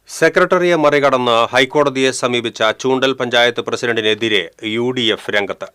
സെക്രട്ടറിയെ മറികടന്ന് ഹൈക്കോടതിയെ സമീപിച്ച ചൂണ്ടൽ പഞ്ചായത്ത് പ്രസിഡന്റിനെതിരെ UDF രംഗത്ത്.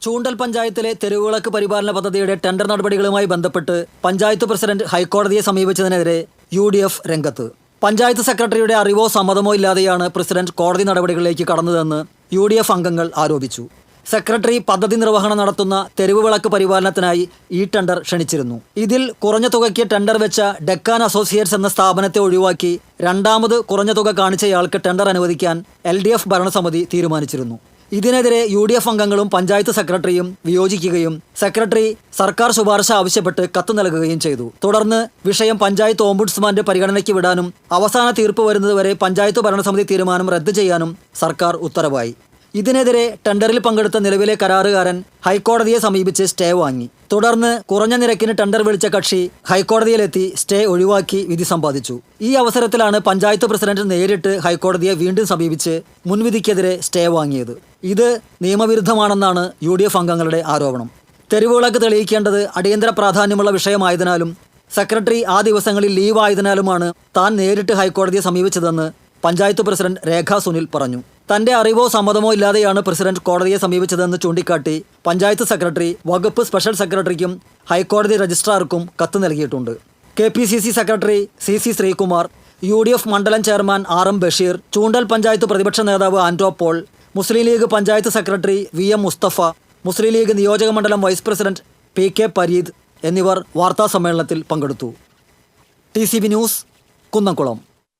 ചൂണ്ടൽ പഞ്ചായത്തിലെ തെരുവുവിളക്ക് പരിപാലന പദ്ധതിയുടെ ടെൻഡർ നടപടികളുമായി ബന്ധപ്പെട്ട് പഞ്ചായത്ത് പ്രസിഡന്റ് ഹൈക്കോടതിയെ സമീപിച്ചതിനെതിരെ UDF രംഗത്ത്. പഞ്ചായത്ത് സെക്രട്ടറിയുടെ അറിവോ സമ്മതമോ ഇല്ലാതെയാണ് പ്രസിഡന്റ് കോടതി നടപടികളിലേക്ക് കടന്നതെന്ന് UDF അംഗങ്ങൾ ആരോപിച്ചു. സെക്രട്ടറി പദ്ധതി നിർവഹണം നടത്തുന്ന തെരുവുവിളക്ക് പരിപാലനത്തിനായി ഈ ടെൻഡർ ക്ഷണിച്ചിരുന്നു. ഇതിൽ കുറഞ്ഞ തുകയ്ക്ക് ടെൻഡർ വെച്ച ഡെക്കാൻ അസോസിയേറ്റ്സ് എന്ന സ്ഥാപനത്തെ ഒഴിവാക്കി രണ്ടാമത് കുറഞ്ഞ തുക കാണിച്ചയാൾക്ക് ടെൻഡർ അനുവദിക്കാൻ LDF ഭരണസമിതി തീരുമാനിച്ചിരുന്നു. ഇതിനെതിരെ UDF അംഗങ്ങളും പഞ്ചായത്ത് സെക്രട്ടറിയും വിയോജിക്കുകയും സെക്രട്ടറി സർക്കാർ ശുപാർശ ആവശ്യപ്പെട്ട് കത്ത് നൽകുകയും ചെയ്തു. തുടർന്ന് വിഷയം പഞ്ചായത്ത് ഓംബുഡ്സ്മാന്റെ പരിഗണനയ്ക്ക് വിടാനും അവസാന തീർപ്പ് വരുന്നതുവരെ പഞ്ചായത്ത് ഭരണസമിതി തീരുമാനം റദ്ദ് ചെയ്യാനും സർക്കാർ ഉത്തരവായി. ഇതിനെതിരെ ടെൻഡറിൽ പങ്കെടുത്ത നിലവിലെ കരാറുകാരൻ ഹൈക്കോടതിയെ സമീപിച്ച് സ്റ്റേ വാങ്ങി. തുടർന്ന് കുറഞ്ഞ നിരക്കിന് ടെൻഡർ വിളിച്ച കക്ഷി ഹൈക്കോടതിയിലെത്തി സ്റ്റേ ഒഴിവാക്കി വിധി സമ്പാദിച്ചു. ഈ അവസരത്തിലാണ് പഞ്ചായത്ത് പ്രസിഡന്റ് നേരിട്ട് ഹൈക്കോടതിയെ വീണ്ടും സമീപിച്ച് മുൻവിധിക്കെതിരെ സ്റ്റേ വാങ്ങിയത്. ഇത് നിയമവിരുദ്ധമാണെന്നാണ് UDF അംഗങ്ങളുടെ ആരോപണം. തെരുവുവിളക്ക് തെളിയിക്കേണ്ടത് അടിയന്തര പ്രാധാന്യമുള്ള വിഷയമായതിനാലും സെക്രട്ടറി ആ ദിവസങ്ങളിൽ ലീവായതിനാലുമാണ് താൻ നേരിട്ട് ഹൈക്കോടതിയെ സമീപിച്ചതെന്ന് പഞ്ചായത്ത് പ്രസിഡന്റ് രേഖ സുനിൽ പറഞ്ഞു. തന്റെ അറിവോ സമ്മതമോ ഇല്ലാതെയാണ് പ്രസിഡന്റ് കോടതിയെ സമീപിച്ചതെന്ന് ചൂണ്ടിക്കാട്ടി പഞ്ചായത്ത് സെക്രട്ടറി വകുപ്പ് സ്പെഷ്യൽ സെക്രട്ടറിക്കും ഹൈക്കോടതി രജിസ്ട്രാർക്കും കത്ത് നൽകിയിട്ടുണ്ട്. KPCC secretary CC Sreekumar, UDF മണ്ഡലം ചെയർമാൻ RM ബഷീർ, ചൂണ്ടൽ പഞ്ചായത്ത് പ്രതിപക്ഷ നേതാവ് ആന്റോ പോൾ, മുസ്ലിം ലീഗ് പഞ്ചായത്ത് സെക്രട്ടറി VM മുസ്തഫ, മുസ്ലിം ലീഗ് നിയോജക മണ്ഡലം വൈസ് പ്രസിഡന്റ് PK പരീദ് എന്നിവർ വാർത്താസമ്മേളനത്തിൽ പങ്കെടുത്തു. TCB news, Kunnamkulam.